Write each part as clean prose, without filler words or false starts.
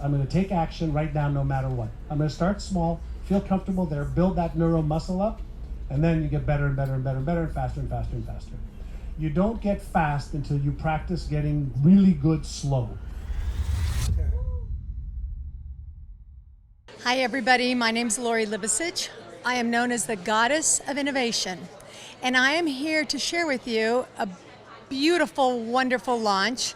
I'm going to take action right now no matter what. I'm going to start small, feel comfortable there, build that neural muscle up, and then you get better and better and better and better and faster and faster and faster. You don't get fast until you practice getting really good slow. Hi everybody, my name's Livacich. I am known as the Goddess of Innovation, and I am here to share with you a beautiful, wonderful launch,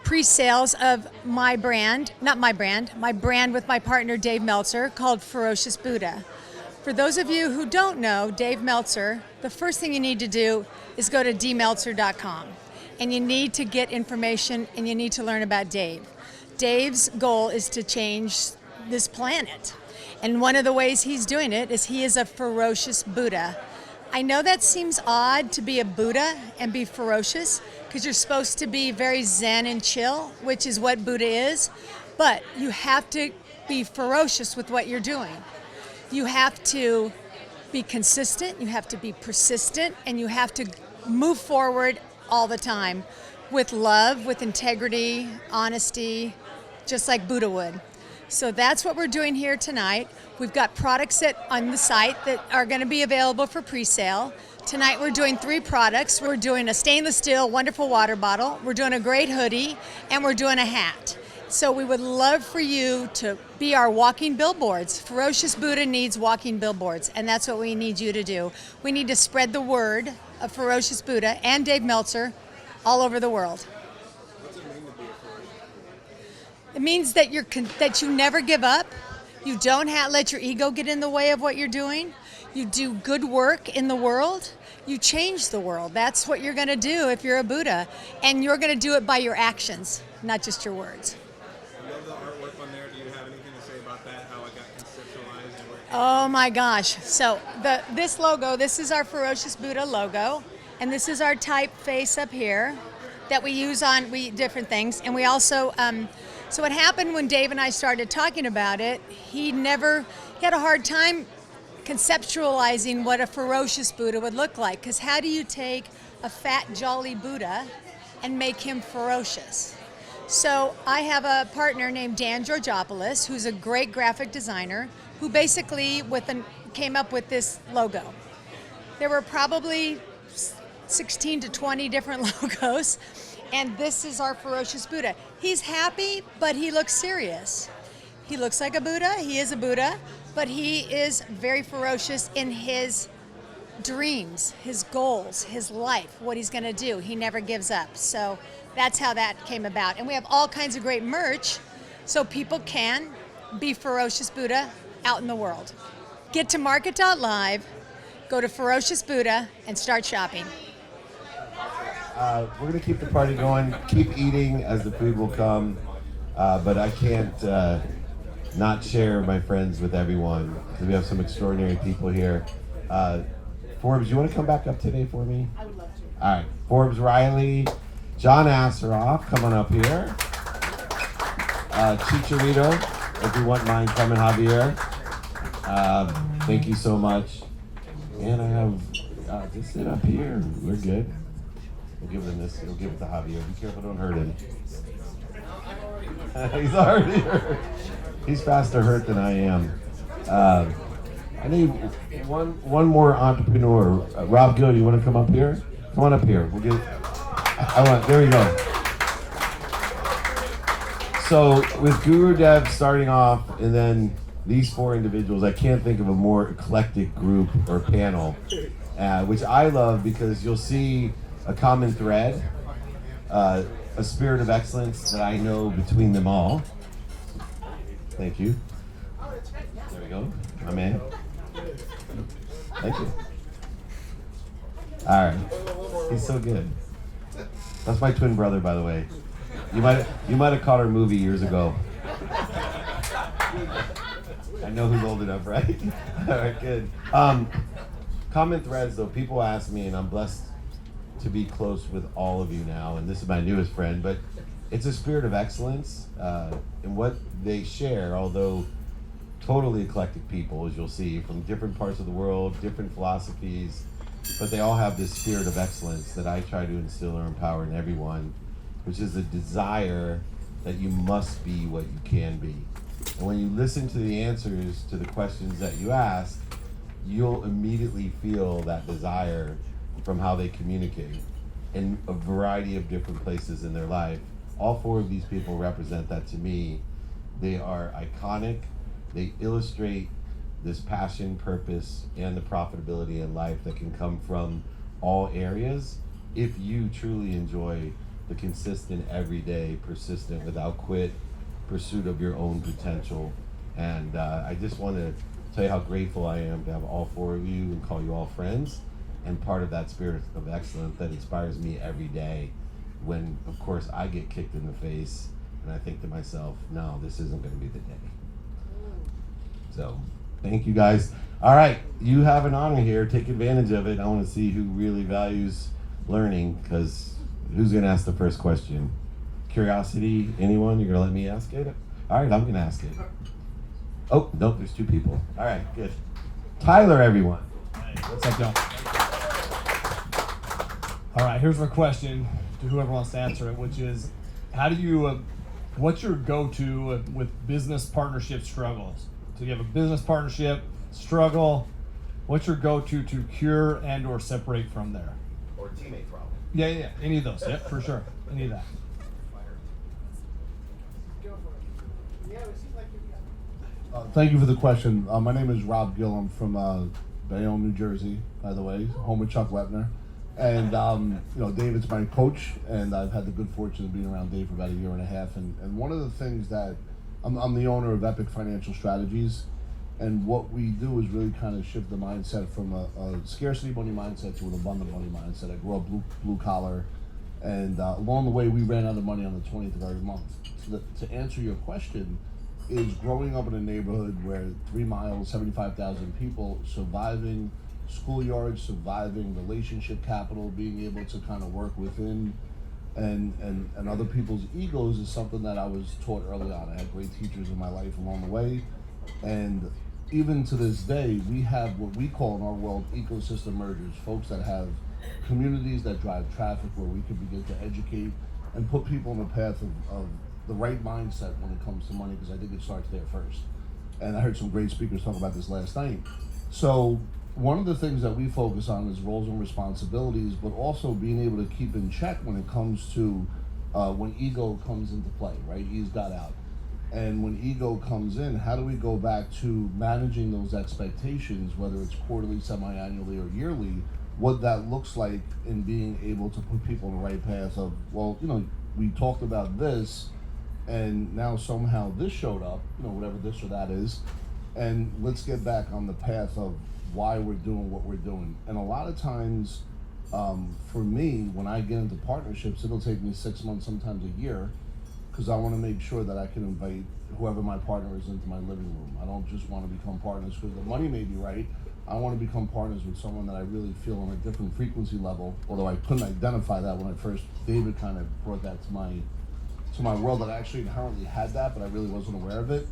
pre-sales of my brand with my partner Dave Meltzer, called Ferocious Buddha. For those of you who don't know Dave Meltzer, the first thing you need to do is go to dmeltzer.com, and you need to get information and you need to learn about Dave. Dave's goal is to change this planet, and one of the ways he's doing it is he is a ferocious Buddha. I know that seems odd to be a Buddha and be ferocious, because you're supposed to be very zen and chill, which is what Buddha is, but you have to be ferocious with what you're doing. You have to be consistent, you have to be persistent, and you have to move forward all the time with love, with integrity, honesty, just like Buddha would. So that's what we're doing here tonight. We've got products on the site that are going to be available for pre-sale. Tonight we're doing 3 products. We're doing a stainless steel wonderful water bottle, we're doing a great hoodie, and we're doing a hat. So we would love for you to be our walking billboards. Ferocious Buddha needs walking billboards, and that's what we need you to do. We need to spread the word of Ferocious Buddha and Dave Meltzer all over the world. It means that that you never give up. You don't let your ego get in the way of what you're doing. You do good work in the world. You change the world. That's what you're going to do if you're a Buddha. And you're going to do it by your actions, not just your words. I love the artwork on there. Do you have anything to say about that, how it got conceptualized? Oh my gosh. So this logo, this is our Ferocious Buddha logo. And this is our typeface up here that we use on different things. And we also... So what happened when Dave and I started talking about it, he had a hard time conceptualizing what a ferocious Buddha would look like. Because how do you take a fat, jolly Buddha and make him ferocious? So I have a partner named Dan Georgopoulos, who's a great graphic designer, who basically came up with this logo. There were probably 16 to 20 different logos. And this is our Ferocious Buddha. He's happy, but he looks serious. He looks like a Buddha, he is a Buddha, but he is very ferocious in his dreams, his goals, his life, what he's gonna do. He never gives up. So that's how that came about. And we have all kinds of great merch so people can be Ferocious Buddha out in the world. Get to MARKET.live, go to Ferocious Buddha, and start shopping. We're going to keep the party going, keep eating as the food will come, but I can't not share my friends with everyone, because we have some extraordinary people here. Forbes, you want to come back up today for me? I would love to. All right, Forbes Riley, John Assaraf, come on up here. Chicharito, if you wouldn't mind coming, Javier. Thank you so much. And I have, just sit up here, we're good. We'll give them this. We'll give it to Javier. Be careful, don't hurt him. He's already hurt. He's faster hurt than I am. I need one more entrepreneur. Rob Gill, you want to come up here? Come on up here. We'll get. There we go. So with Guru Dev starting off, and then these 4 individuals, I can't think of a more eclectic group or panel, which I love because you'll see a common thread, a spirit of excellence that I know between them all. Thank you. There we go, my man. Thank you. All right, he's so good. That's my twin brother, by the way. You might have caught our movie years ago. I know who's old enough, right? All right, good. Common threads, though. People ask me, and I'm blessed to be close with all of you now, and this is my newest friend, but it's a spirit of excellence in what they share, although totally eclectic people, as you'll see, from different parts of the world, different philosophies, but they all have this spirit of excellence that I try to instill or empower in everyone, which is a desire that you must be what you can be. And when you listen to the answers to the questions that you ask, you'll immediately feel that desire from how they communicate in a variety of different places in their life. All four of these people represent that to me. They are iconic. They illustrate this passion, purpose, and the profitability in life that can come from all areas if you truly enjoy the consistent, everyday, persistent, without quit pursuit of your own potential. And I just want to tell you how grateful I am to have all four of you and call you all friends, and part of that spirit of excellence that inspires me every day when, of course, I get kicked in the face and I think to myself, no, this isn't going to be the day. So, thank you guys. All right, you have an honor here. Take advantage of it. I want to see who really values learning, because who's going to ask the first question? Curiosity, anyone? You're going to let me ask it? All right, I'm going to ask it. Oh, nope, there's two people. All right, good. Tyler, everyone. Hey, what's up, John? All right, here's our question to whoever wants to answer it, which is, how do you, what's your go-to with business partnership struggles? So you have a business partnership struggle. What's your go-to to cure and or separate from there? Or teammate problem. Yeah, any of those. Yep, for sure. Any of that. Thank you for the question. My name is Rob Gill. I'm from Bayonne, New Jersey, by the way, home of Chuck Wepner. And David's my coach, and I've had the good fortune of being around Dave for about a year and a half. And one of the things that I'm the owner of Epic Financial Strategies, and what we do is really kind of shift the mindset from a scarcity money mindset to an abundant money mindset. I grew up blue collar, and along the way we ran out of money on the 20th of every month. So to answer your question, is growing up in a neighborhood where 3 miles, 75,000 people, surviving schoolyards, surviving relationship capital, being able to kind of work within and other people's egos is something that I was taught early on. I had great teachers in my life along the way, and even to this day, we have what we call in our world ecosystem mergers, folks that have communities that drive traffic where we can begin to educate and put people on the path of the right mindset when it comes to money, because I think it starts there first. And I heard some great speakers talk about this last night. So one of the things that we focus on is roles and responsibilities, but also being able to keep in check when it comes to when ego comes into play, right? E's got out. And when ego comes in, how do we go back to managing those expectations, whether it's quarterly, semi-annually, or yearly, what that looks like in being able to put people on the right path of, well, we talked about this, and now somehow this showed up, whatever this or that is, and let's get back on the path of why we're doing what we're doing. And a lot of times, for me, when I get into partnerships, it'll take me 6 months, sometimes a year, because I want to make sure that I can invite whoever my partner is into my living room. I don't just want to become partners because the money may be right. I want to become partners with someone that I really feel on a different frequency level, although I couldn't identify that when David kind of brought that to my world, that I actually inherently had that, but I really wasn't aware of it.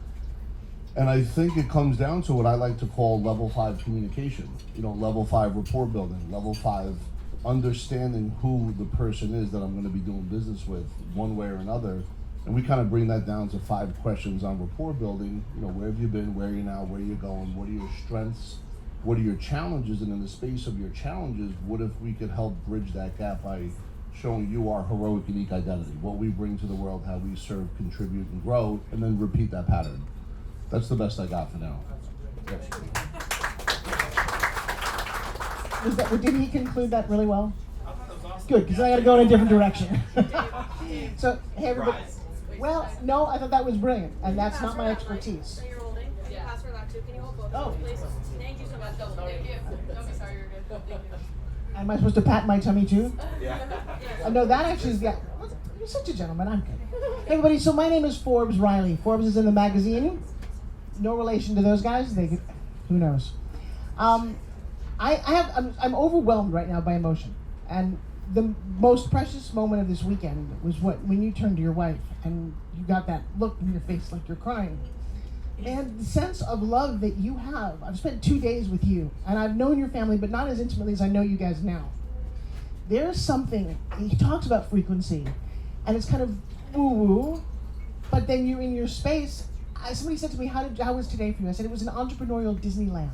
And I think it comes down to what I like to call level 5 communication, level 5 rapport building, level 5 understanding who the person is that I'm going to be doing business with one way or another. And we kind of bring that down to 5 questions on rapport building. Where have you been, where are you now, where are you going, what are your strengths, what are your challenges, and in the space of your challenges, what if we could help bridge that gap by showing you our heroic, unique identity, what we bring to the world, how we serve, contribute, and grow, and then repeat that pattern. That's the best I got for now. Did he conclude that really well? Good, because I got to go in a different direction. So, hey everybody. Well, no, I thought that was brilliant, and that's not my expertise. So you're holding. Can you pass her that too? Can you hold both? Oh. Please. Thank you so much. Thank you. Don't be sorry, you're good. Thank you. Am I supposed to pat my tummy too? Yeah. No, that actually is, yeah. You're such a gentleman, I'm kidding. Hey everybody, so my name is Forbes Riley. Forbes is in the magazine. No relation to those guys. Who knows? I'm overwhelmed right now by emotion. And the most precious moment of this weekend was when you turned to your wife and you got that look in your face like you're crying. And the sense of love that you have. I've spent 2 days with you, and I've known your family, but not as intimately as I know you guys now. There's something, he talks about frequency, and it's kind of woo-woo, But then you're in your space. Somebody said to me, how was today for you? I said, it was an entrepreneurial Disneyland.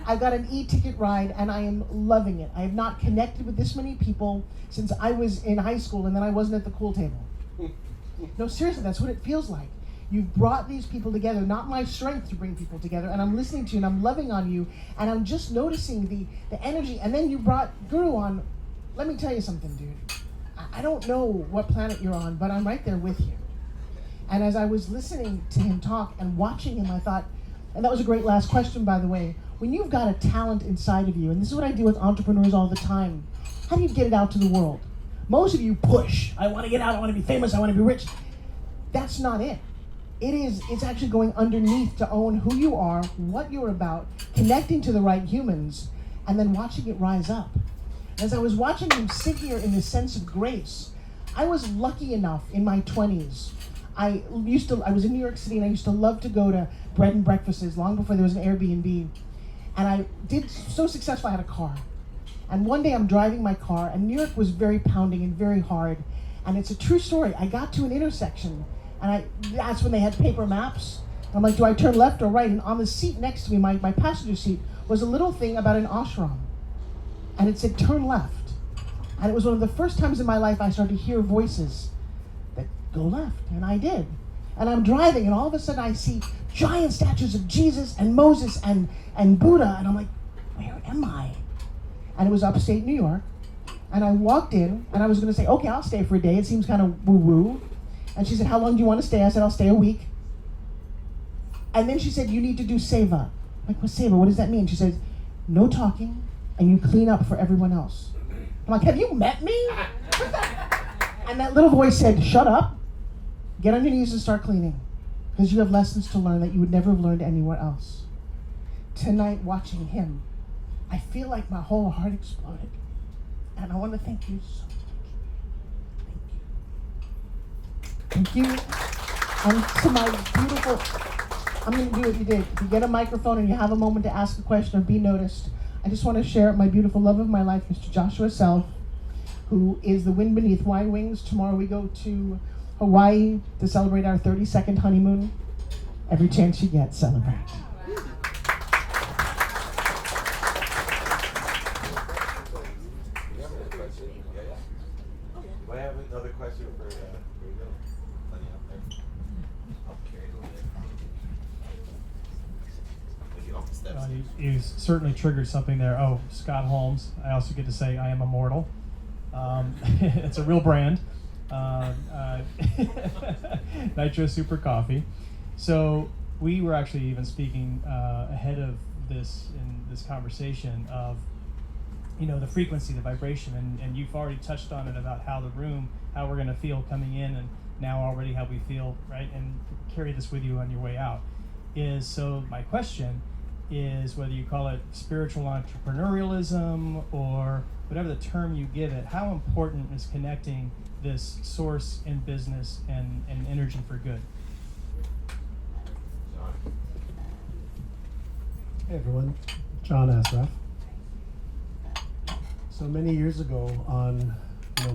I got an e-ticket ride and I am loving it. I have not connected with this many people since I was in high school and then I wasn't at the pool table. No, seriously, that's what it feels like. You've brought these people together, not my strength to bring people together, and I'm listening to you and I'm loving on you and I'm just noticing the energy. And then you brought Guru on. Let me tell you something, dude. I don't know what planet you're on, but I'm right there with you. And as I was listening to him talk and watching him, I thought, and that was a great last question, by the way, when you've got a talent inside of you, and this is what I do with entrepreneurs all the time, how do you get it out to the world? Most of you push. I want to get out, I want to be famous, I want to be rich. That's not it. It's actually going underneath to own who you are, what you're about, connecting to the right humans, and then watching it rise up. As I was watching him sit here in this sense of grace, I was lucky enough in my 20s. I was in New York City and I used to love to go to bread and breakfasts long before there was an Airbnb. And I did so successful, I had a car. And one day I'm driving my car and New York was very pounding and very hard. And it's a true story. I got to an intersection and that's when they had paper maps. I'm like, do I turn left or right? And on the seat next to me, my passenger seat, was a little thing about an ashram. And it said, turn left. And it was one of the first times in my life I started to hear voices that go left, and I did. And I'm driving, and all of a sudden I see giant statues of Jesus and Moses and Buddha, and I'm like, where am I? And it was upstate New York, and I walked in, and I was gonna say, okay, I'll stay for a day, it seems kind of woo-woo. And she said, how long do you want to stay? I said, I'll stay a week. And then she said, you need to do seva. I'm like, what's seva? What does that mean? She says, no talking, and you clean up for everyone else. I'm like, have you met me? And that little voice said, shut up, get on your knees and start cleaning, because you have lessons to learn that you would never have learned anywhere else. Tonight, watching him, I feel like my whole heart exploded. And I want to thank you so much. Thank you. And to my beautiful, I'm going to do what you did. If you get a microphone and you have a moment to ask a question or be noticed, I just want to share my beautiful love of my life, Mr. Joshua Self, who is the wind beneath my wings. Tomorrow we go to Hawaii to celebrate our 32nd honeymoon. Every chance you get, celebrate. Do I have another question for here we go. Plenty out there. I'll carry it a little bit. Maybe off the steps. You certainly triggered something there. Oh, Scott Holmes. I also get to say I am immortal. It's a real brand. Nitro Super Coffee. So we were actually even speaking ahead of this in this conversation of, you know, the frequency, the vibration, and you've already touched on it about how the room, how we're going to feel coming in, and now already how we feel, right? And carry this with you on your way out. So my question is, whether you call it spiritual entrepreneurialism or whatever the term you give it, how important is connecting this source in business and energy for good? Hey everyone, John Assaraf. So many years ago, on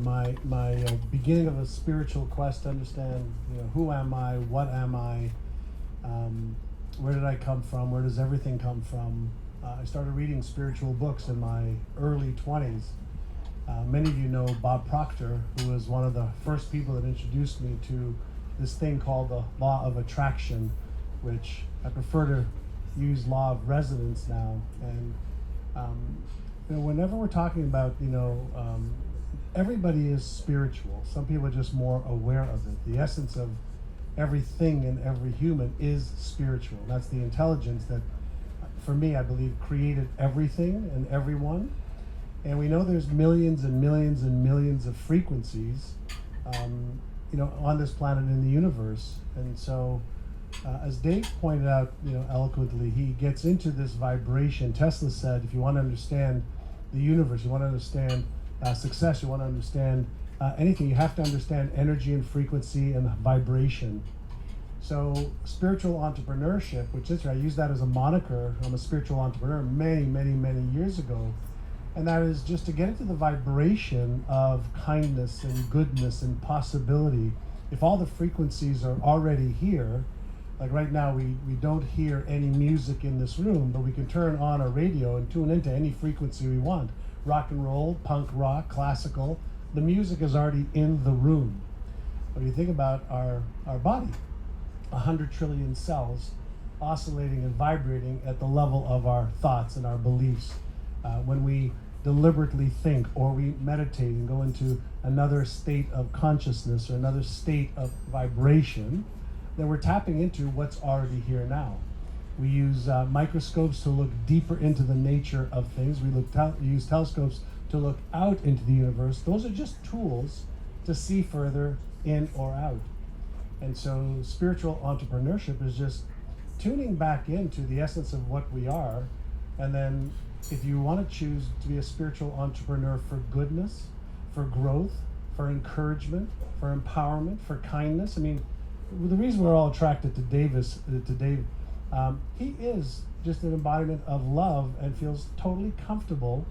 my beginning of a spiritual quest to understand, who am I, what am I, where did I come from, where does everything come from? I started reading spiritual books in my early 20s. Many of you know Bob Proctor, who was one of the first people that introduced me to this thing called the law of attraction, which I prefer to use law of resonance now. And whenever we're talking about, everybody is spiritual. Some people are just more aware of it. The essence of everything and every human is spiritual. That's the intelligence that, for me, I believe, created everything and everyone. And we know there's millions and millions and millions of frequencies, on this planet in the universe. And so, as Dave pointed out, eloquently, he gets into this vibration. Tesla said, if you want to understand the universe, you want to understand success, you want to understand anything, you have to understand energy and frequency and vibration. So spiritual entrepreneurship, which is, I use that as a moniker. I'm a spiritual entrepreneur many, many, many years ago. And that is just to get into the vibration of kindness and goodness and possibility if all the frequencies are already here, like right now we don't hear any music in this room, but we can turn on a radio and tune into any frequency we want. Rock and roll, punk rock, classical, the music is already in the room. When you think about our body, 100 trillion cells oscillating and vibrating at the level of our thoughts and our beliefs. When we deliberately think or we meditate and go into another state of consciousness or another state of vibration, then we're tapping into what's already here now. We use microscopes to look deeper into the nature of things. We use telescopes to look out into the universe. Those are just tools to see further in or out. And so spiritual entrepreneurship is just tuning back into the essence of what we are. And then if you want to choose to be a spiritual entrepreneur for goodness, for growth, for encouragement, for empowerment, for kindness. I mean, the reason we're all attracted to Dave, he is just an embodiment of love and feels totally comfortable,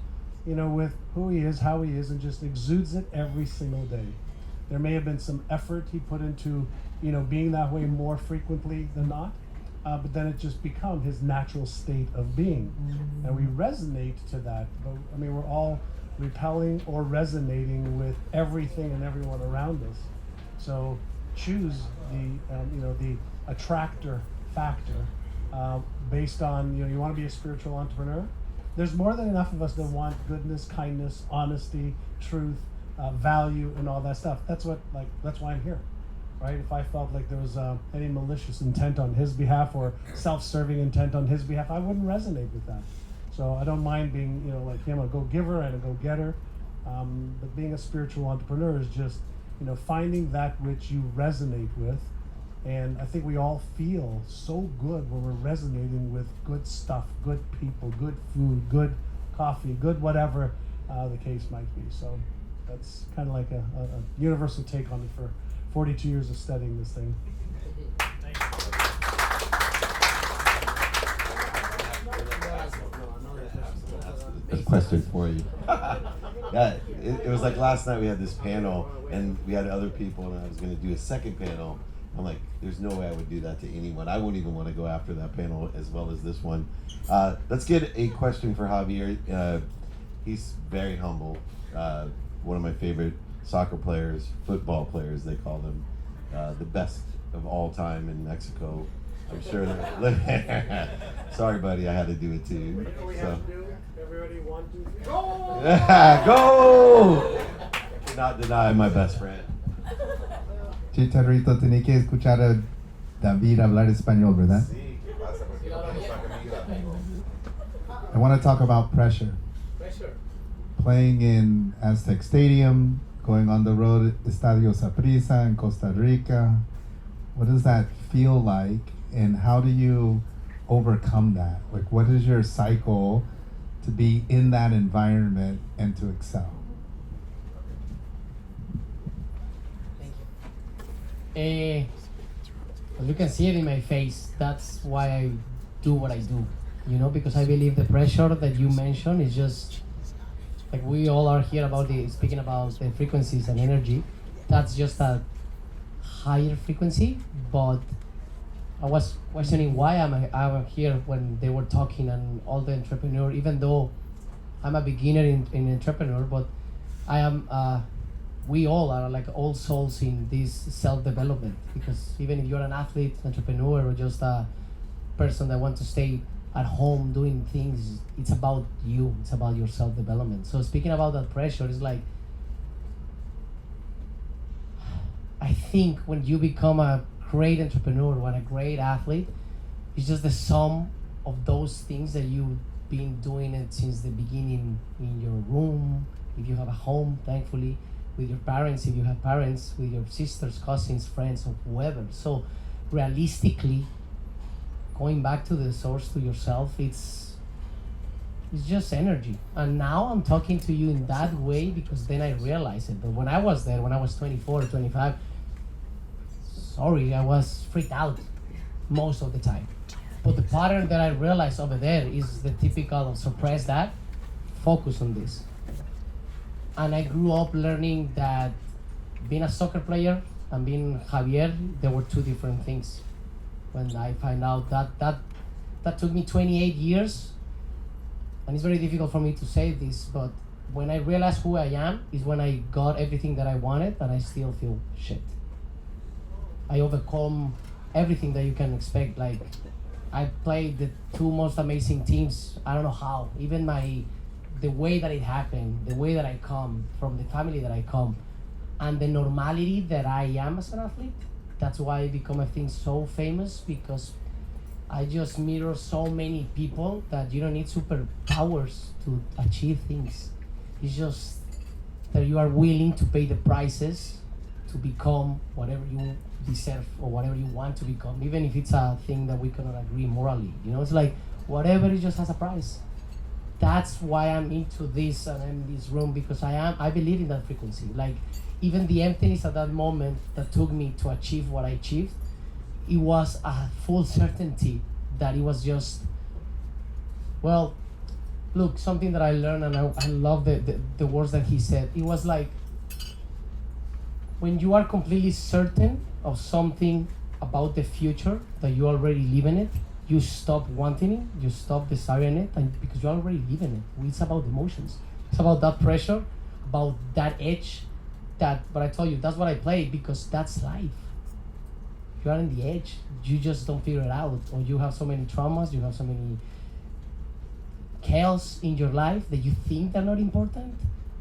with who he is, how he is, and just exudes it every single day. There may have been some effort he put into, being that way more frequently than not, but then it just become his natural state of being. And we resonate to that. But I mean, we're all repelling or resonating with everything and everyone around us. So choose the attractor factor based on, you want to be a spiritual entrepreneur. There's more than enough of us that want goodness, kindness, honesty, truth, value, and all that stuff. That's why I'm here, right? If I felt like there was any malicious intent on his behalf or self-serving intent on his behalf, I wouldn't resonate with that. So I don't mind being, like him, a go-giver and a go-getter. But being a spiritual entrepreneur is just, finding that which you resonate with. And I think we all feel so good when we're resonating with good stuff, good people, good food, good coffee, good whatever the case might be. So that's kind of like a universal take on it for 42 years of studying this thing. A question for you. Yeah, it was like last night we had this panel and we had other people and I was going to do a second panel. I'm like, there's no way I would do that to anyone. I wouldn't even want to go after that panel as well as this one. Let's get a question for Javier. He's very humble. One of my favorite soccer players, football players, they call them, the best of all time in Mexico. I'm sure. Sorry, buddy, I had to do it too. So. Everybody 1, 2, 3. Go! Yeah, go! I cannot deny my best friend. Chicharito, tenía que escuchar a David hablar español, ¿verdad? I want to talk about pressure. Playing in Aztec Stadium, going on the road, Estadio Saprissa in Costa Rica. What does that feel like, and how do you overcome that? Like, what is your cycle to be in that environment and to excel? As you can see it in my face, that's why I do what I do, because I believe the pressure that you mentioned is just, like we all are here speaking about the frequencies and energy. That's just a higher frequency, but I was questioning why I'm here when they were talking and all the entrepreneur, even though I'm a beginner in entrepreneur, but I am, we all are like old souls in this self-development, because even if you're an athlete, entrepreneur, or just a person that wants to stay at home doing things, it's about you, it's about your self-development. So speaking about that pressure, it's like, I think when you become a great entrepreneur or a great athlete, it's just the sum of those things that you've been doing it since the beginning in your room, if you have a home, thankfully, with your parents, if you have parents, with your sisters, cousins, friends, or whoever. So realistically, going back to the source, to yourself, it's just energy. And now I'm talking to you in that way because then I realized it. But when I was there, when I was 24, 25, sorry, I was freaked out most of the time. But the pattern that I realized over there is the typical suppress that, focus on this. And I grew up learning that being a soccer player, and being Javier, they were two different things. When I find out that took me 28 years, and it's very difficult for me to say this, but when I realized who I am is when I got everything that I wanted, and I still feel shit. I overcome everything that you can expect. Like, I played the two most amazing teams. I don't know how. Even the way that it happened, the way that I come from, the family that I come, and the normality that I am as an athlete. That's why I become, I think, so famous, because I just mirror so many people that you don't need superpowers to achieve things. It's just that you are willing to pay the prices to become whatever you deserve or whatever you want to become, even if it's a thing that we cannot agree morally. You know, it's like whatever, it just has a price. That's why I'm into this and I'm in this room, because I believe in that frequency. Like, even the emptiness at that moment that took me to achieve what I achieved, it was a full certainty that it was just, well, look, something that I learned, and I love the words that he said. It was like, when you are completely certain of something about the future, that you already live in it, you stop wanting it, you stop desiring it, and because you already live in it. It's about emotions. It's about that pressure, about that edge, but I told you, that's what I play, because that's life. You are in the edge, you just don't figure it out, or you have so many traumas, you have so many chaos in your life that you think they're not important.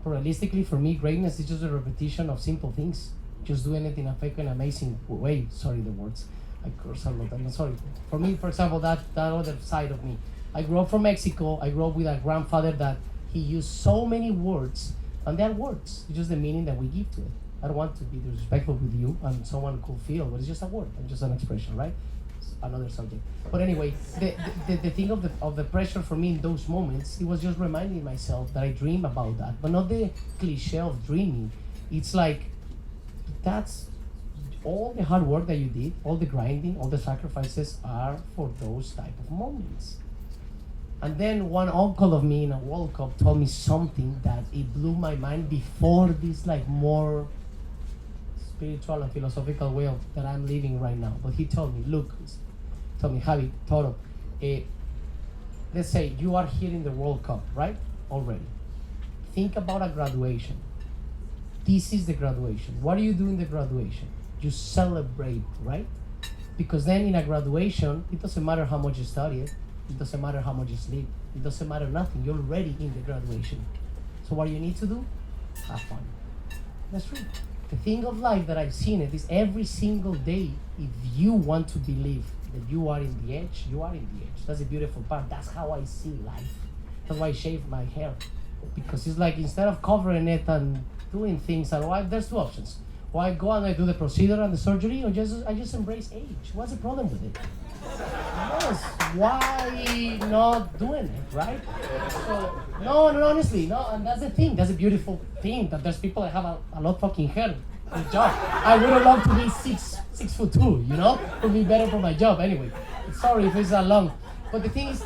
But realistically, for me, greatness is just a repetition of simple things, just doing it in a fake and amazing way. Sorry, the words, I curse a lot. I'm sorry. For me, for example, that other side of me, I grew up from Mexico. I grew up with a grandfather that he used so many words, and they're words. It's just the meaning that we give to it. I don't want to be disrespectful with you, and someone could feel, but it's just a word, and just an expression, right? It's another subject. But anyway, the thing of the pressure for me in those moments, it was just reminding myself that I dream about that, but not the cliche of dreaming. It's like, that's all the hard work that you did, all the grinding, all the sacrifices are for those type of moments. And then one uncle of me in a World Cup told me something that it blew my mind before this like more spiritual and philosophical way that I'm living right now. But he told me, look, Javi, Toro, let's say you are here in the World Cup, right? Already. Think about a graduation. This is the graduation. What do you do in the graduation? You celebrate, right? Because then in a graduation, it doesn't matter how much you studied, it doesn't matter how much you sleep, it doesn't matter nothing. You're already in the graduation. So what do you need to do? Have fun. That's true. The thing of life that I've seen it is every single day, if you want to believe that you are in the edge, you are in the edge. That's the beautiful part. That's how I see life. That's why I shave my hair. Because it's like, instead of covering it and doing things, there's two options. Or I go and I do the procedure and the surgery, or I just embrace age. What's the problem with it? Yes, why not doing it, right? So, no, honestly, no, and that's the thing. That's a beautiful thing, that there's people that have a lot fucking hair. Good job. I would have loved to be 6'2", you know? It would be better for my job. Anyway, sorry if it's that long. But the thing is,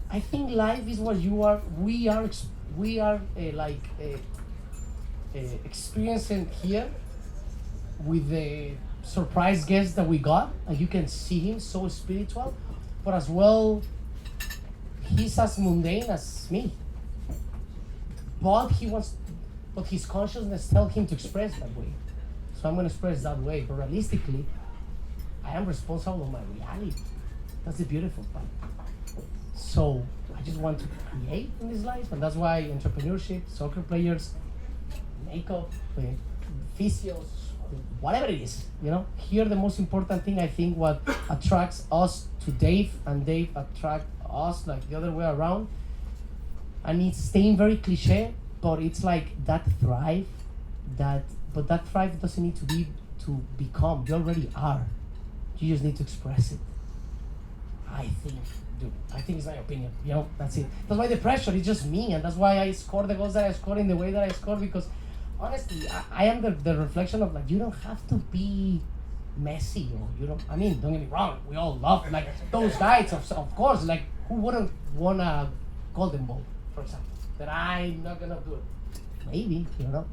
I think life is what you are, we are experiencing here with the surprise guest that we got, and you can see him so spiritual, but as well, he's as mundane as me. But his consciousness tells him to express that way. So I'm gonna express that way, but realistically, I am responsible of my reality. That's the beautiful part. So I just want to create in this life, and that's why entrepreneurship, soccer players, makeup, physios, whatever it is, you know. Here the most important thing, I think, what attracts us to Dave, and Dave attracts us like the other way around, and it's staying very cliche, but it's like that thrive, but that thrive doesn't need to be to become. You already are. You just need to express it. I think it's my opinion, you know, that's it. That's why the pressure is just me, and that's why I score the goals that I score in the way that I score, because honestly, I am the reflection of, like, you don't have to be Messi, or you don't, I mean, don't get me wrong, we all love, like, those guys, of course, like, who wouldn't want a golden ball, for example, that I'm not gonna do it? Maybe, you know,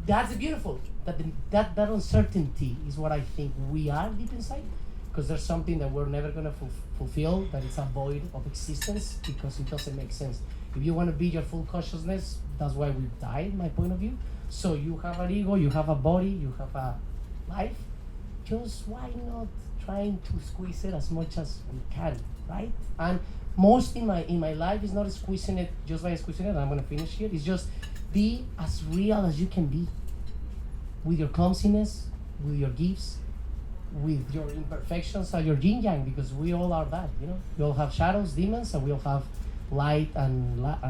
that's beautiful. That uncertainty is what I think we are deep inside, because there's something that we're never gonna fulfill, that it's a void of existence because it doesn't make sense. If you want to be your full consciousness, that's why we die, my point of view. So you have an ego, you have a body, you have a life. Just why not trying to squeeze it as much as we can, right? And most in my life is not squeezing it just by squeezing it. I'm gonna finish here. It's just be as real as you can be, with your clumsiness, with your gifts, with your imperfections and your yin yang, because we all are that. We all have shadows, demons, and we all have light and light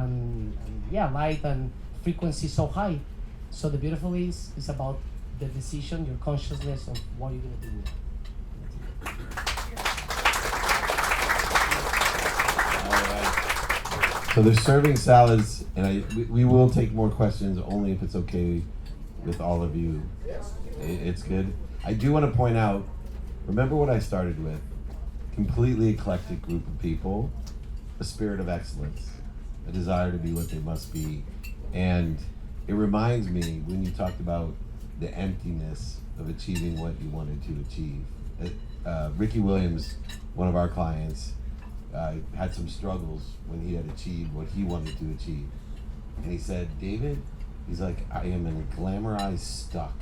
and frequency so high. So the beautiful is about the decision, your consciousness of what you're gonna do with it. So they're serving salads, and we will take more questions only if it's okay with all of you. It's good. I do want to point out, remember what I started with, completely eclectic group of people, a spirit of excellence, a desire to be what they must be. And it reminds me when you talked about the emptiness of achieving what you wanted to achieve. Ricky Williams, one of our clients, had some struggles when he had achieved what he wanted to achieve. And he said, David, he's like, I am in a glamorized stuck.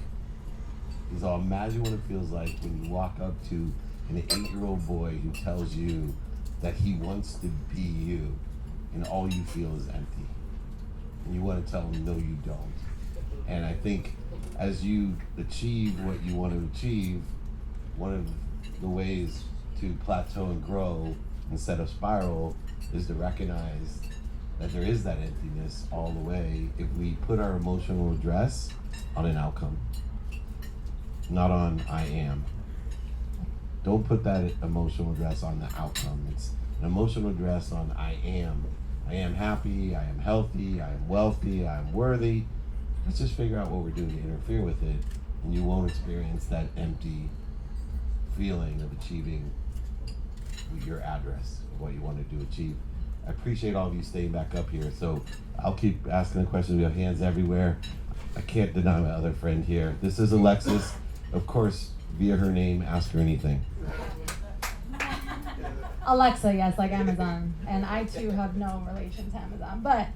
He's all, imagine what it feels like when you walk up to an 8-year-old boy who tells you that he wants to be you, and all you feel is empty. And you want to tell him, no, you don't. And I think as you achieve what you want to achieve, one of the ways to plateau and grow instead of spiral is to recognize that there is that emptiness all the way if we put our emotional address on an outcome, not on I am. Don't put that emotional address on the outcome. It's an emotional address on I am. I am happy, I am healthy, I am wealthy, I am worthy. Let's just figure out what we're doing to interfere with it, and you won't experience that empty feeling of achieving your address of what you wanted to achieve. I appreciate all of you staying back up here, so I'll keep asking the questions. We have hands everywhere. I can't deny my other friend here. This is Alexis. Of course, via her name, ask her anything. Alexa, yes, like Amazon. And I too have no relation to Amazon. But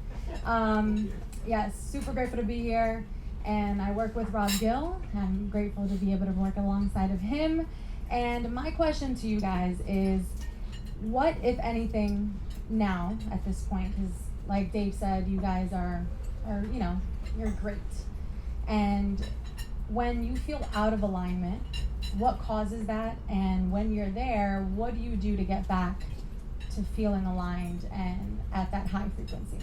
yes, super grateful to be here. And I work with Rob Gill. I'm grateful to be able to work alongside of him. And my question to you guys is, what, if anything, now at this point, because like Dave said, you guys are you're great. And when you feel out of alignment, what causes that? And when you're there, what do you do to get back to feeling aligned and at that high frequency?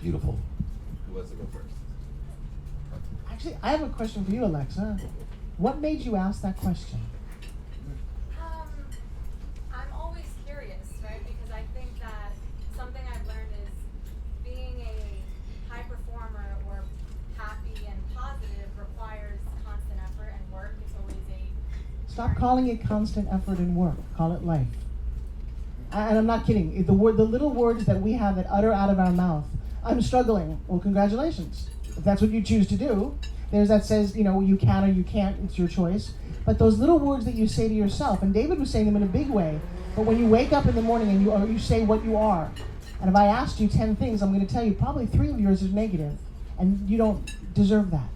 Beautiful. Who wants to go first? Actually, I have a question for you, Alexa. What made you ask that question? I'm always curious, right? Because I think that something I've learned is being a high performer or happy and positive requires constant effort and work. It's always a Stop calling it constant effort and work. Call it life. And I'm not kidding. The little words that we have that utter out of our mouth. I'm struggling. Well, congratulations. If that's what you choose to do. There's that says, you can or you can't. It's your choice. But those little words that you say to yourself, and David was saying them in a big way, but when you wake up in the morning and you say what you are, and if I asked you 10 things, I'm going to tell you probably 3 of yours is negative, and you don't deserve that.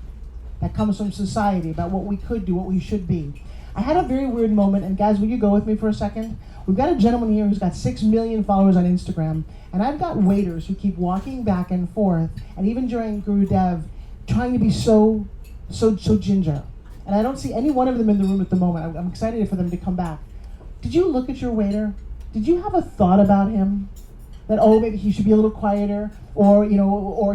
That comes from society about what we could do, what we should be. I had a very weird moment, and guys, will you go with me for a second? We've got a gentleman here who's got 6 million followers on Instagram, and I've got waiters who keep walking back and forth, and even during Guru Dev, trying to be so ginger. And I don't see any one of them in the room at the moment. I'm excited for them to come back. Did you look at your waiter? Did you have a thought about him? That, maybe he should be a little quieter, or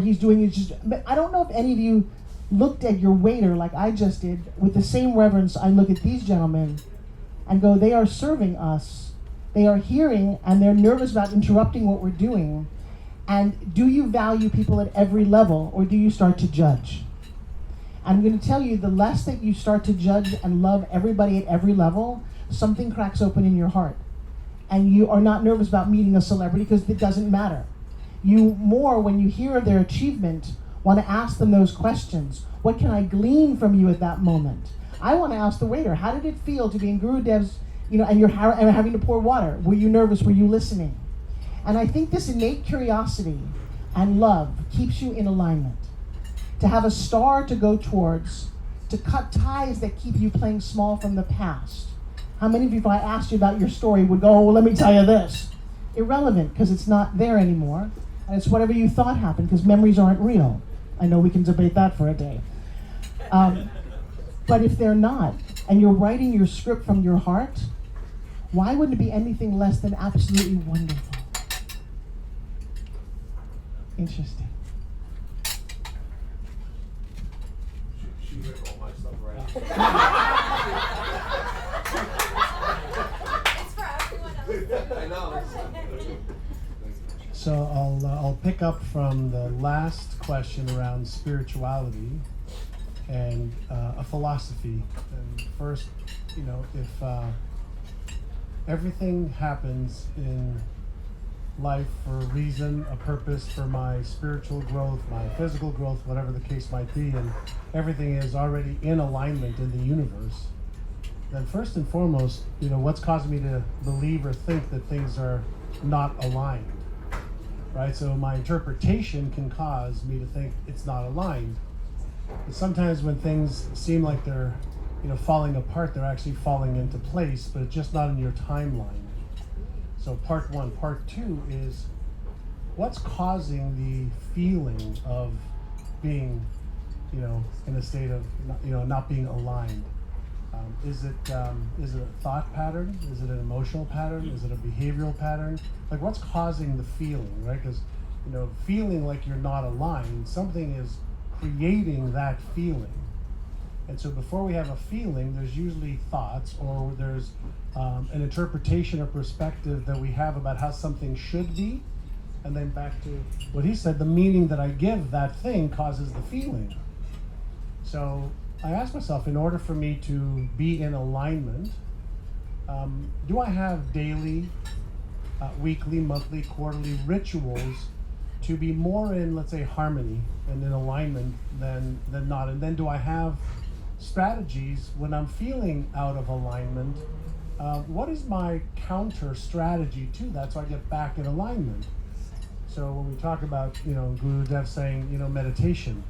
he's doing it just... But I don't know if any of you looked at your waiter like I just did, with the same reverence I look at these gentlemen and go, they are serving us. They are hearing, and they're nervous about interrupting what we're doing. And do you value people at every level, or do you start to judge? I'm going to tell you, the less that you start to judge and love everybody at every level, something cracks open in your heart. And you are not nervous about meeting a celebrity because it doesn't matter. You more, when you hear their achievement, want to ask them those questions. What can I glean from you at that moment? I want to ask the waiter, how did it feel to be in Guru Dev's, and you're having to pour water? Were you nervous? Were you listening? And I think this innate curiosity and love keeps you in alignment. To have a star to go towards, to cut ties that keep you playing small from the past. How many of you, if I asked you about your story, would go, oh, well, let me tell you this? Irrelevant, because it's not there anymore. And it's whatever you thought happened, because memories aren't real. I know we can debate that for a day. But if they're not, and you're writing your script from your heart, why wouldn't it be anything less than absolutely wonderful? Interesting. She read all my stuff right. It's for everyone else. I know. So I'll pick up from the last question around spirituality and a philosophy. And first, if everything happens in life for a reason, a purpose, for my spiritual growth, my physical growth, whatever the case might be, and everything is already in alignment in the universe, then first and foremost, what's causing me to believe or think that things are not aligned, right? So my interpretation can cause me to think it's not aligned. But sometimes when things seem like they're, falling apart, they're actually falling into place, but it's just not in your timeline. So part one. Part two is, what's causing the feeling of being, in a state of, not being aligned? Is it a thought pattern? Is it an emotional pattern? Is it a behavioral pattern? Like, what's causing the feeling, right? Because, feeling like you're not aligned, something is creating that feeling. And so before we have a feeling, there's usually thoughts, or there's an interpretation or perspective that we have about how something should be. And then back to what he said, the meaning that I give that thing causes the feeling. So I asked myself, in order for me to be in alignment, do I have daily, weekly, monthly, quarterly rituals to be more in, let's say, harmony and in alignment than not? And then do I have strategies when I'm feeling out of alignment? What is my counter strategy to that so I get back in alignment? So when we talk about, Guru Dev saying, meditation,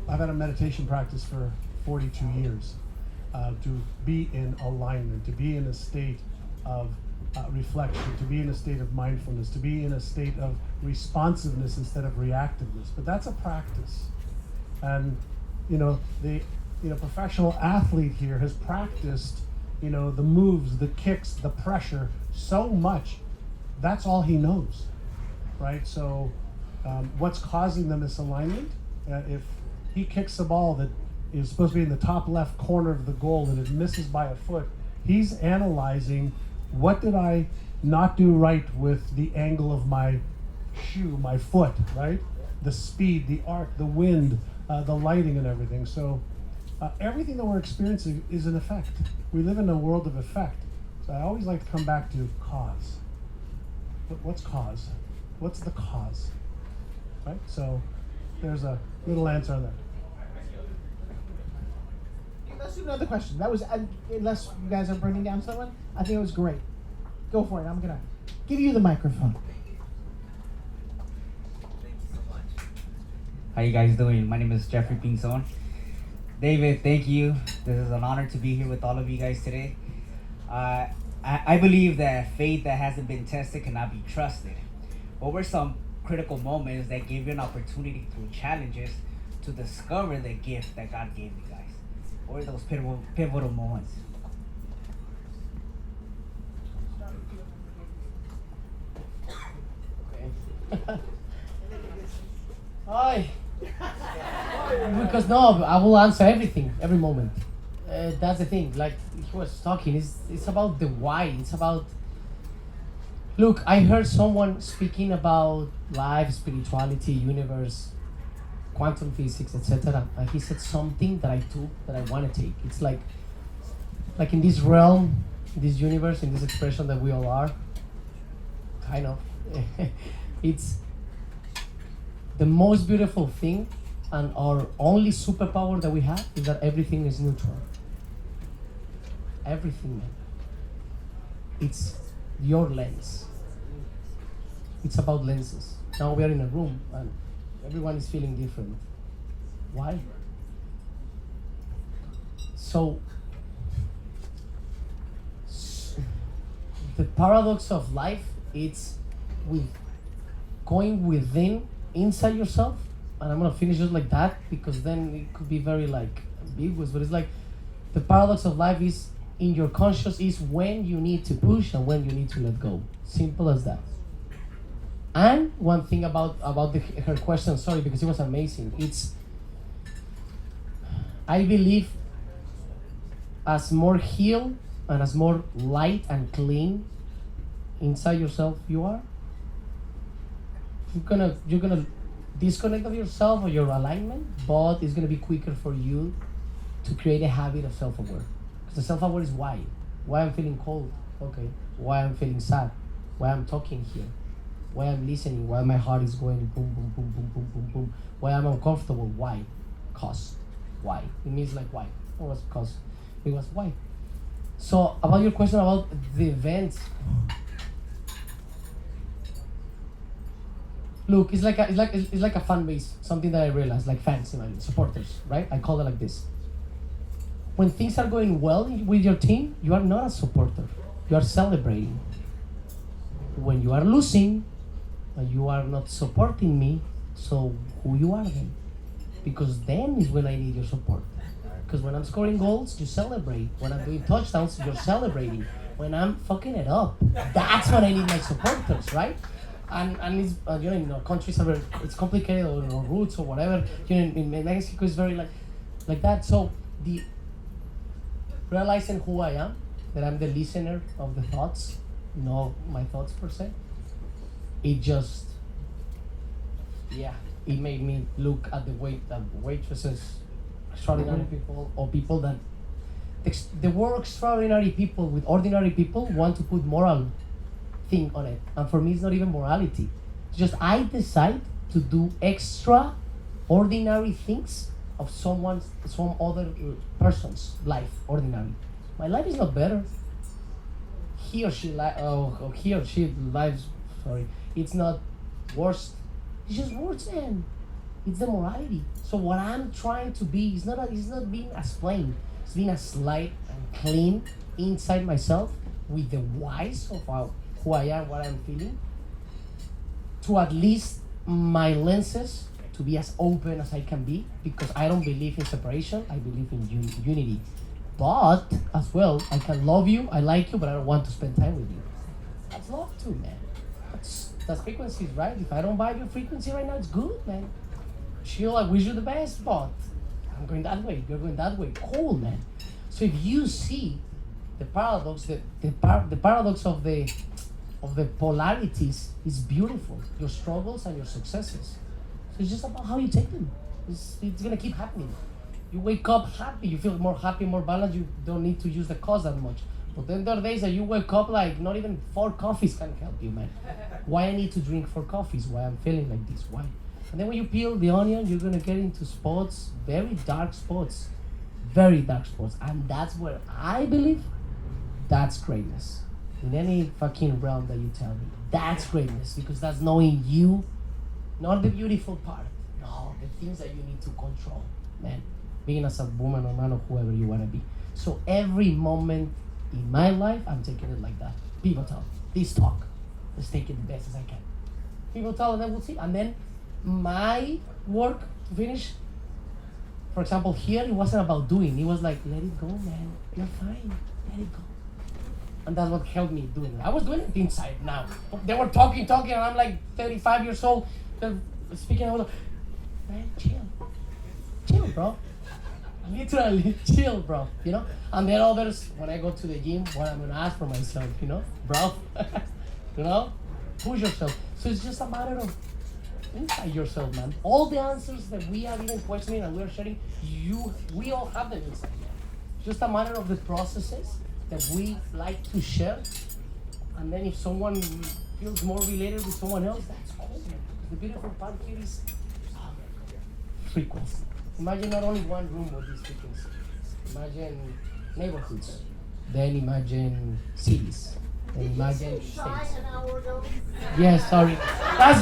I've had a meditation practice for 42 years, to be in alignment, to be in a state of reflection, to be in a state of mindfulness, to be in a state of responsiveness instead of reactiveness. But that's a practice. And, the professional athlete here has practiced, the moves, the kicks, the pressure so much. That's all he knows, right? So what's causing the misalignment? If he kicks a ball that is supposed to be in the top left corner of the goal and it misses by a foot, he's analyzing, what did I not do right with the angle of my shoe, my foot, right? The speed, the arc, the wind, the lighting and everything. So everything that we're experiencing is an effect. We live in a world of effect. So I always like to come back to cause. But what's cause? What's the cause? Right? So there's a little answer on that. Let's do another question. That was, unless you guys are burning down someone, I think it was great. Go for it. I'm gonna give you the microphone. How you guys doing? My name is Jeffrey Pinzon. David, thank you. This is an honor to be here with all of you guys today. I believe that faith that hasn't been tested cannot be trusted. What were some critical moments that gave you an opportunity through challenges to discover the gift that God gave you guys? What were those pivotal moments? Hi. Because no, I will answer everything, every moment. That's the thing. Like he was talking, it's about the why. It's about. Look, I heard someone speaking about life, spirituality, universe, quantum physics, etc. And he said something that I took, that I want to take. It's like in this realm, in this universe, in this expression that we all are. Kind of. It's The most beautiful thing and our only superpower that we have is that everything is neutral. Everything, man. It's your lens. It's about lenses. Now we are in a room and everyone is feeling different. Why? So, the paradox of life, it's with going within, inside yourself, and I'm gonna finish it like that because then it could be very like ambiguous, but it's like the paradox of life is in your conscious is when you need to push and when you need to let go. Simple as that. And one thing about her question, sorry, because it was amazing. It's, I believe, as more healed and as more light and clean inside yourself you are, you're gonna disconnect of yourself or your alignment, but it's gonna be quicker for you to create a habit of self-aware. Because the self-aware is why I'm feeling cold, okay, why I'm feeling sad, why I'm talking here, why I'm listening, why my heart is going boom, boom, boom, boom, boom, boom, boom, why I'm uncomfortable, why, cause, why, it means like why, what was cause, it was why. So about your question about the events, look, it's like a fan base, something that I realized, like fans, supporters, right? I call it like this. When things are going well with your team, you are not a supporter, you are celebrating. When you are losing, you are not supporting me, so who you are then? Because then is when I need your support. Because when I'm scoring goals, you celebrate. When I'm doing touchdowns, you're celebrating. When I'm fucking it up, that's when I need my supporters, right? And it's, countries are very, it's complicated, or roots or whatever. In Mexico it's very like that. So the realizing who I am, that I'm the listener of the thoughts, not my thoughts per se. It just, it made me look at the waitresses, extraordinary people, or people that the word extraordinary people with ordinary people want to put moral thing on it, and for me it's not even morality. It's just I decide to do extraordinary things of some other person's life, ordinary. My life is not better. He or she lives. Sorry, it's not worse. It's just worse, man. It's the morality. So what I'm trying to be is not being as plain. It's being as light and clean inside myself with the whys of who I am, what I'm feeling. To at least my lenses to be as open as I can be, because I don't believe in separation. I believe in unity. But as well, I can love you, I like you, but I don't want to spend time with you. That's love too, man. That's frequencies, right? If I don't vibe your frequency right now, it's good, man. Chill, I wish you the best, but I'm going that way, you're going that way. Cool, man. So if you see the paradox, the paradox of the polarities is beautiful. Your struggles and your successes. So it's just about how you take them. It's gonna keep happening. You wake up happy, you feel more happy, more balanced, you don't need to use the cause that much. But then there are days that you wake up like not even 4 coffees can help you, man. Why I need to drink 4 coffees? Why I'm feeling like this? Why? And then when you peel the onion, you're gonna get into spots, very dark spots. And that's where I believe that's greatness. In any fucking realm that you tell me, that's greatness, because that's knowing you, not the beautiful part, no, the things that you need to control, man. Being as a woman or man or whoever you want to be. So every moment in my life, I'm taking it like that. Pivotal. This talk. Let's take it the best as I can. Pivotal, and then we'll see. And then my work to finish. For example, here it wasn't about doing. It was like, let it go, man. You're fine. Let it go. And that's what helped me doing it. I was doing it inside now. They were talking, and I'm like 35 years old. They're speaking, I was like, man, chill, bro. Literally, chill, bro, And then others, when I go to the gym, what I'm gonna ask for myself, bro, push yourself. So it's just a matter of inside yourself, man. All the answers that we are even questioning and we are sharing, we all have them inside. It's just a matter of the processes that we like to share. And then if someone feels more related with someone else, that's cool. The beautiful part here is frequency. Imagine not only one room with this frequency. Imagine neighborhoods. Then imagine cities. Then imagine states. Yes, sorry. That's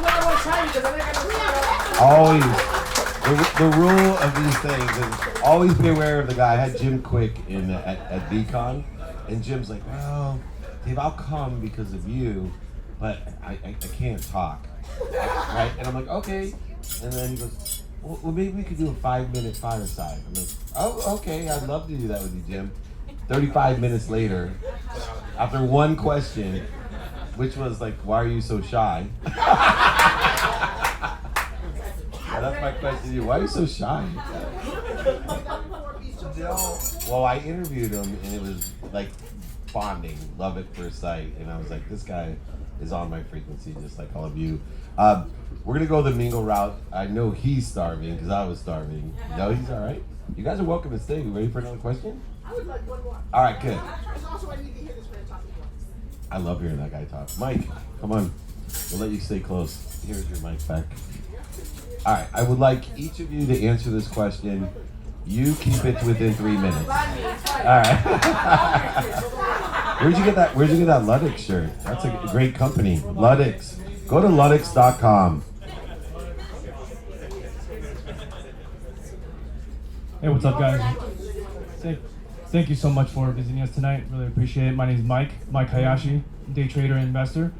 what I was trying because I'm not Always, the rule of these things is always be aware of the guy. I had Jim Quick at VCon, and Jim's like, well, Dave, I'll come because of you, but I can't talk, right? And I'm like, okay. And then he goes, well, maybe we could do a 5-minute fireside. I'm like, oh, okay, I'd love to do that with you, Jim. 35 minutes later, after one question, which was like, why are you so shy? Yeah, that's my question to you. Why are you so shy? Well, I interviewed him, and it was like bonding, love at first sight. And I was like, this guy is on my frequency, just like all of you. We're going to go the mingle route. I know he's starving, because I was starving. No, he's all right. You guys are welcome to stay. You ready for another question? I would like one more. All right, good. Also, I need to hear this man talking about. I love hearing that guy talk. Mike, come on. We'll let you stay close. Here's your mic back. All right, I would like each of you to answer this question. You keep it within 3 minutes. All right. Where'd you get that Ludix shirt? That's a great company. Ludix. Go to ludix.com. Hey, what's up, guys? Thank you so much for visiting us tonight. Really appreciate it. My name is Mike Hayashi, day trader and investor.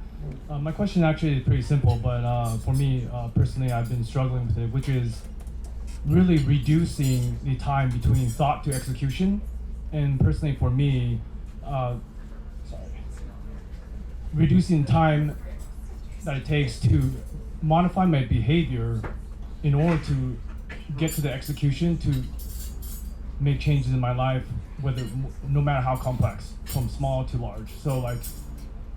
My question actually is pretty simple, but for me personally, I've been struggling with it, which is really reducing the time between thought to execution. And personally for me, reducing time that it takes to modify my behavior in order to get to the execution to make changes in my life, no matter how complex, from small to large. So like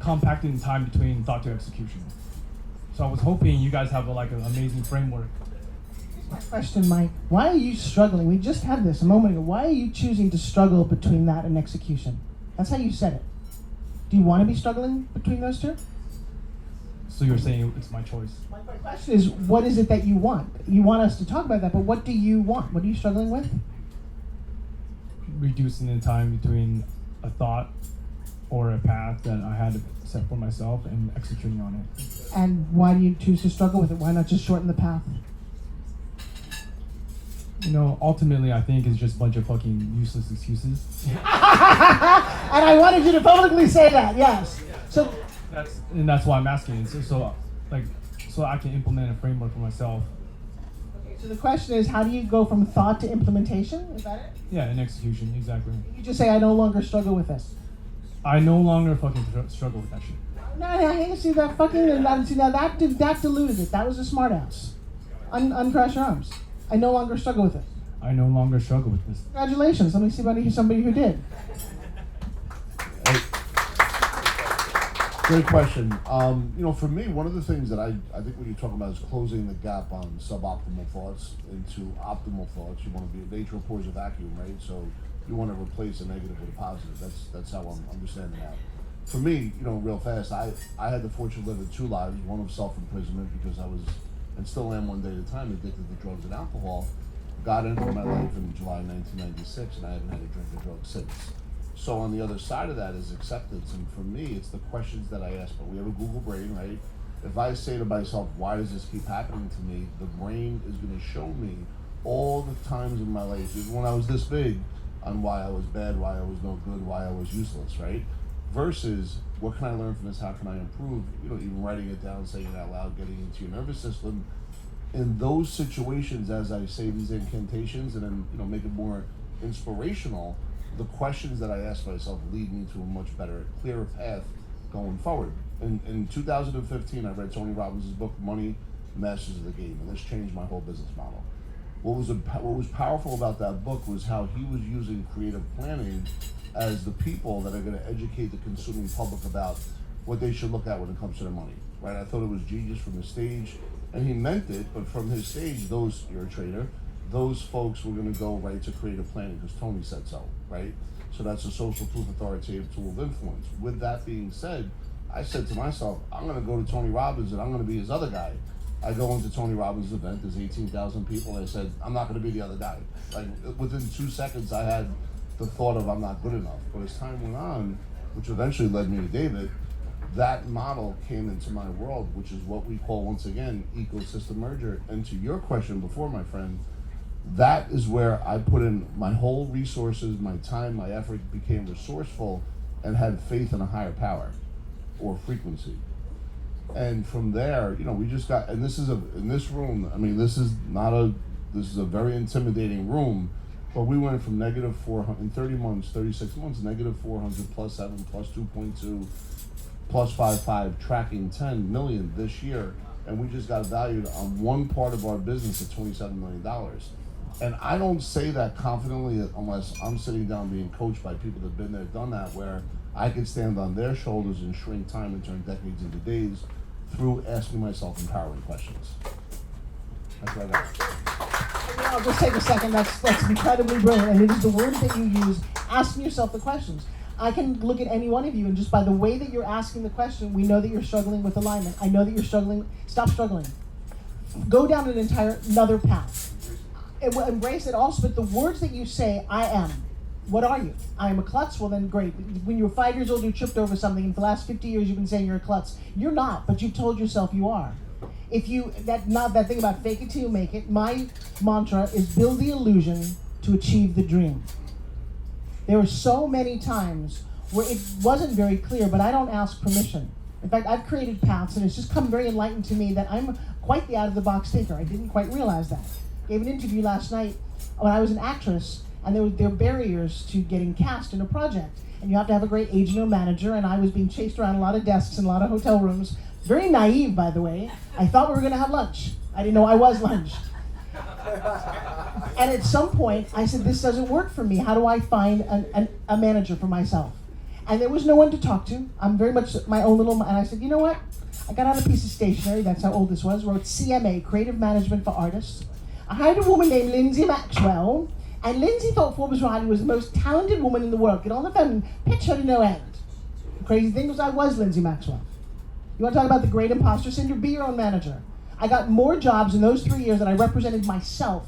compacting the time between thought to execution. So I was hoping you guys have an amazing framework. My question, Mike, why are you struggling? We just had this a moment ago. Why are you choosing to struggle between that and execution? That's how you said it. Do you want to be struggling between those two? So you're saying it's my choice? My question is, what is it that you want? You want us to talk about that, but what do you want? What are you struggling with? Reducing the time between a thought or a path that I had to set for myself and executing on it. And why do you choose to struggle with it? Why not just shorten the path? You know, ultimately I think it's just a bunch of fucking useless excuses. And I wanted you to publicly say that, yes. So that's why I'm asking. So I can implement a framework for myself. Okay, so the question is, how do you go from thought to implementation? Is that it? Yeah, and execution, exactly. You just say, I no longer struggle with this. I no longer fucking struggle with that shit. No, I see that fucking, see now that diluted it. That was a smart ass. Uncross your arms. I no longer struggle with it. I no longer struggle with this. Congratulations. Let me see somebody who did. Great question. For me, one of the things that I think what you're talking about is closing the gap on suboptimal thoughts into optimal thoughts. You want to be, nature pours a vacuum, right? So you want to replace a negative with a positive. That's how I'm understanding that. For me, real fast, I had the fortune to live in 2 lives, one of self-imprisonment because I was, and still am one day at a time, addicted to drugs and alcohol. Got into my life in July 1996, and I haven't had a drink or drug since. So on the other side of that is acceptance, and for me, it's the questions that I ask. But we have a Google brain, right? If I say to myself, why does this keep happening to me? The brain is going to show me all the times in my life, even when I was this big, on why I was bad, why I was no good, why I was useless, right? Versus, what can I learn from this? How can I improve? Even writing it down, saying it out loud, getting into your nervous system. In those situations, as I say these incantations and then, make it more inspirational, the questions that I ask myself lead me to a much better, clearer path going forward. In 2015, I read Tony Robbins' book, Money Masters of the Game, and this changed my whole business model. What was powerful about that book was how he was using creative planning as the people that are going to educate the consuming public about what they should look at when it comes to their money, right? I thought it was genius from the stage, and he meant it, but from his stage, you're a trader, those folks were going to go right to creative planning because Tony said so, right? So that's a social proof authoritative tool of influence. With that being said, I said to myself, I'm going to go to Tony Robbins and I'm going to be his other guy. I go into Tony Robbins' event, there's 18,000 people, and I said, I'm not gonna be the other guy. Like, within 2 seconds, I had the thought of I'm not good enough. But as time went on, which eventually led me to David, that model came into my world, which is what we call, once again, ecosystem merger. And to your question before, my friend, that is where I put in my whole resources, my time, my effort, became resourceful, and had faith in a higher power or frequency. And from there, you know, we just got, and this is in this room, I mean, this is a very intimidating room, but we went from negative 400, in 30 months, 36 months, negative 400, plus 7, plus 2.2, plus 5.5, tracking 10 million this year. And we just got valued on one part of our business at $27 million. And I don't say that confidently unless I'm sitting down being coached by people that have been there, done that, where I can stand on their shoulders and shrink time and turn decades into days through asking myself empowering questions. That's what I got. I'll just take a second. That's incredibly brilliant, and it is the word that you use, asking yourself the questions. I can look at any one of you, and just by the way that you're asking the question, we know that you're struggling with alignment. I know that you're struggling. Stop struggling. Go down another path. Embrace it also, but the words that you say, I am. What are you? I am a klutz? Well then great. When you were 5 years old, you tripped over something, and for the last 50 years you've been saying you're a klutz. You're not, but you've told yourself you are. That thing about fake it till you make it, my mantra is build the illusion to achieve the dream. There were so many times where it wasn't very clear, but I don't ask permission. In fact, I've created paths, and it's just come very enlightened to me that I'm quite the out-of-the-box thinker. I didn't quite realize that. Gave an interview last night when I was an actress, and there were barriers to getting cast in a project. And you have to have a great agent or manager, and I was being chased around a lot of desks and a lot of hotel rooms. Very naive, by the way. I thought we were gonna have lunch. I didn't know I was lunch. And at some point, I said, this doesn't work for me. How do I find a manager for myself? And there was no one to talk to. I'm very much my own little, and I said, you know what? I got out a piece of stationery, that's how old this was, wrote CMA, Creative Management for Artists. I hired a woman named Lindsay Maxwell, and Lindsay thought Forbes Riley was the most talented woman in the world. Get on the phone and pitch her to no end. The crazy thing was I was Lindsay Maxwell. You want to talk about the great imposter syndrome? Be your own manager. I got more jobs in those 3 years than I represented myself.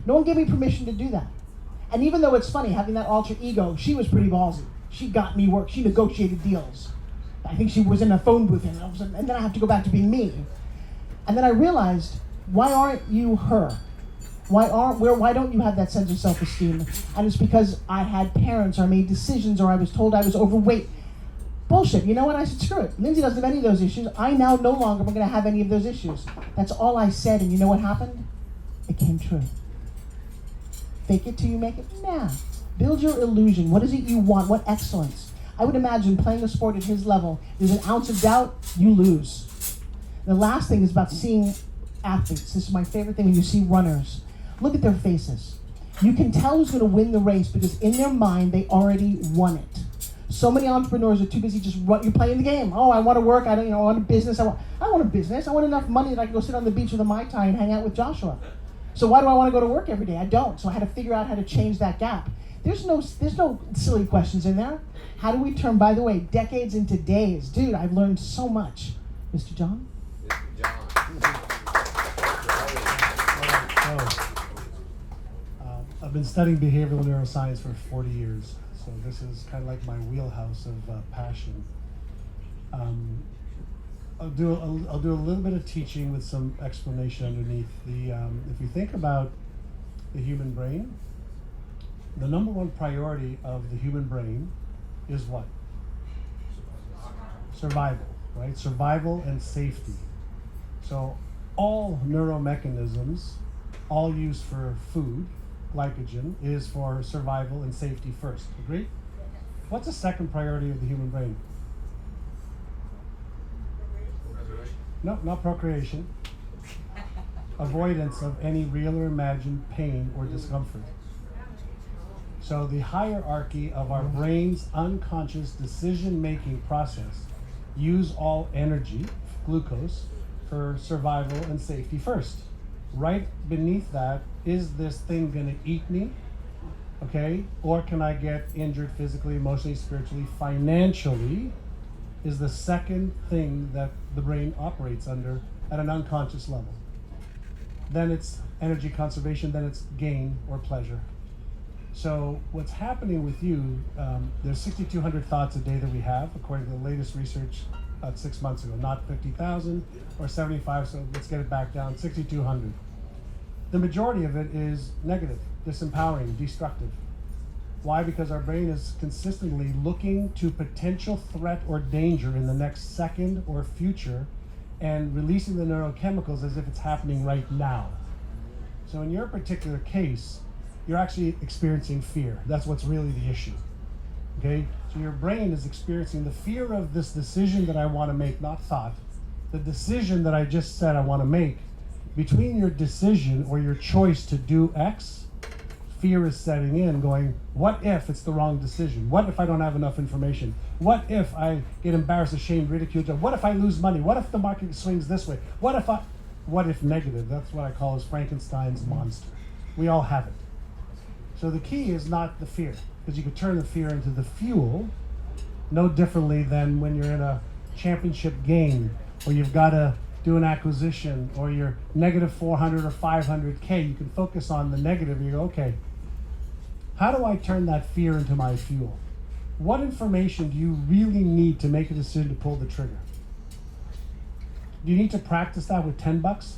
No one gave me permission to do that. And even though it's funny, having that alter ego, she was pretty ballsy. She got me work. She negotiated deals. I think she was in a phone booth, and then I have to go back to being me. And then I realized, why aren't you her? Why don't you have that sense of self-esteem? And it's because I had parents, or I made decisions, or I was told I was overweight. Bullshit. You know what? I said, screw it. Lindsay doesn't have any of those issues. I now no longer am going to have any of those issues. That's all I said, and you know what happened? It came true. Fake it till you make it? Nah. Build your illusion. What is it you want? What excellence? I would imagine playing a sport at his level, there's an ounce of doubt, you lose. The last thing is about seeing athletes. This is my favorite thing when you see runners. Look at their faces. You can tell who's going to win the race because in their mind, they already won it. So many entrepreneurs are too busy just you're playing the game. Oh, I want to work. I want a business. I want a business. I want enough money that I can go sit on the beach with a Mai Tai and hang out with Joshua. So why do I want to go to work every day? I don't. So I had to figure out how to change that gap. There's no silly questions in there. How do we turn, by the way, decades into days? Dude, I've learned so much. Mr. John? I've been studying behavioral neuroscience for 40 years, so this is kind of like my wheelhouse of passion. I'll do a little bit of teaching with some explanation underneath. If you think about the human brain, the number one priority of the human brain is what? Survival, right? Survival and safety. So all neuromechanisms, all used for food, glycogen, is for survival and safety first. Agree? What's the second priority of the human brain? No, not procreation. Avoidance of any real or imagined pain or discomfort. So the hierarchy of our brain's unconscious decision-making process use all energy, glucose, for survival and safety first. Right beneath that, is this thing gonna eat me? Okay, or can I get injured physically, emotionally, spiritually, financially? Is the second thing that the brain operates under at an unconscious level. Then it's energy conservation, then it's gain or pleasure. So what's happening with you, there's 6,200 thoughts a day that we have, according to the latest research about 6 months ago, not 50,000 or 75, so let's get it back down, 6,200. The majority of it is negative, disempowering, destructive. Why? Because our brain is consistently looking to potential threat or danger in the next second or future and releasing the neurochemicals as if it's happening right now. So in your particular case, you're actually experiencing fear. That's what's really the issue. Okay? So your brain is experiencing the fear of this decision that I want to make, not thought. The decision that I just said I want to make. Between your decision or your choice to do X, fear is setting in, going, what if it's the wrong decision? What if I don't have enough information? What if I get embarrassed, ashamed, ridiculed? What if I lose money? What if the market swings this way? What if negative? That's what I call as Frankenstein's monster. We all have it. So the key is not the fear, because you could turn the fear into the fuel, no differently than when you're in a championship game, or you've got to do an acquisition, or you're negative 400 or 500K. You can focus on the negative. You go, okay, how do I turn that fear into my fuel? What information do you really need to make a decision to pull the trigger? Do you need to practice that with 10 bucks?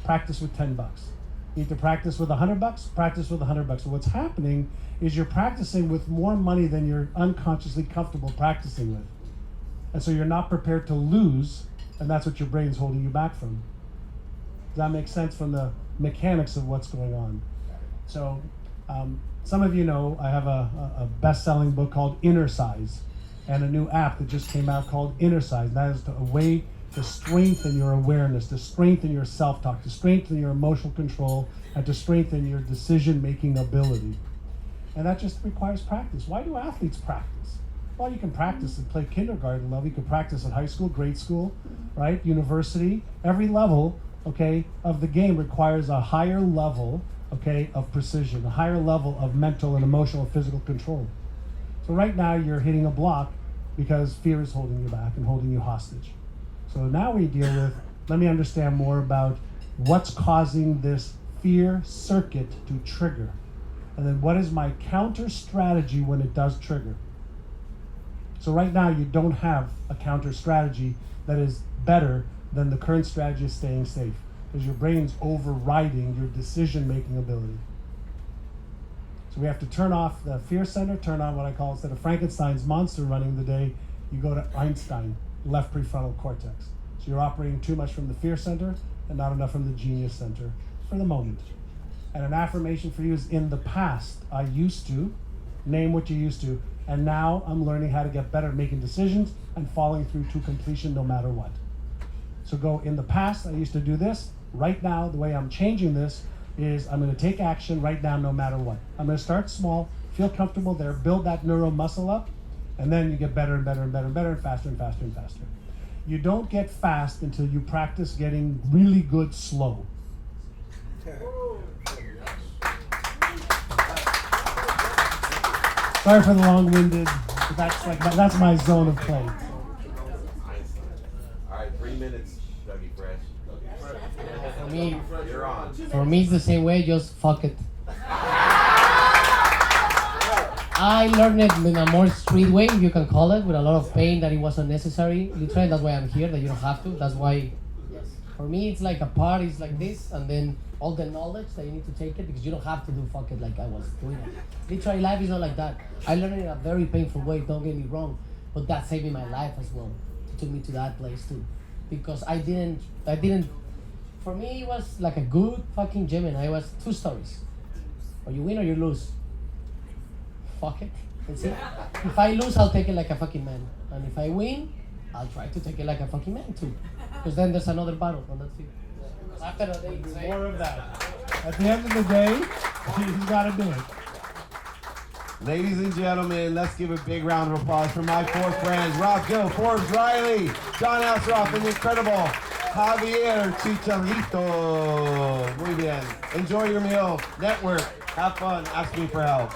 Practice with 10 bucks. You need to practice with 100 bucks? Practice with 100 bucks. So what's happening is you're practicing with more money than you're unconsciously comfortable practicing with. And so you're not prepared to lose, and that's what your brain's holding you back from. Does that make sense from the mechanics of what's going on? So some of you know I have a best-selling book called Inner Size, and a new app that just came out called Inner Size. That is a way to strengthen your awareness, to strengthen your self-talk, to strengthen your emotional control, and to strengthen your decision-making ability. And that just requires practice. Why do athletes practice? Well, you can practice and play kindergarten level. You can practice at high school, grade school, right? University. Every level, okay, of the game requires a higher level, okay, of precision, a higher level of mental and emotional and physical control. So right now you're hitting a block because fear is holding you back and holding you hostage. So now we deal with, let me understand more about what's causing this fear circuit to trigger. And then what is my counter strategy when it does trigger? So right now you don't have a counter strategy that is better than the current strategy of staying safe, because your brain's overriding your decision-making ability. So we have to turn off the fear center, turn on what I call, instead of Frankenstein's monster running the day, you go to Einstein, left prefrontal cortex. So you're operating too much from the fear center and not enough from the genius center for the moment. And an affirmation for you is, in the past, I used to, name what you used to, and now I'm learning how to get better at making decisions and following through to completion no matter what. So go, in the past, I used to do this. Right now, the way I'm changing this is I'm going to take action right now no matter what. I'm going to start small, feel comfortable there, build that neuro muscle up, and then you get better and better and better and better and faster and faster and faster. You don't get fast until you practice getting really good slow. Sorry for the long-winded, but that's my zone of play. All right, 3 minutes, Dougie Fresh. For me, You're on. for me, it's the same way. Just fuck it. I learned it in a more street way, if you can call it, with a lot of pain that it wasn't necessary. Literally, that's why I'm here. That you don't have to. That's why. For me, it's like a part is like this, and then all the knowledge that you need to take it, because you don't have to do fuck it like I was doing it. Literally, life is not like that. I learned it in a very painful way. Don't get me wrong, but that saved me my life as well. It took me to that place too, because I didn't. For me, it was like a good fucking Gemini. It was 2 stories: or you win or you lose. Fuck it. That's it. If I lose, I'll take it like a fucking man, and if I win, I'll try to take it like a fucking man too. Because then there's another battle, and that's it. After a day, More of that. At the end of the day, you gotta do it. Ladies and gentlemen, let's give a big round of applause for my 4 friends, Rob Gill, Forbes Riley, John Assaraf, and the incredible Javier Chicharito. Muy bien. Enjoy your meal, network, have fun, ask me for help.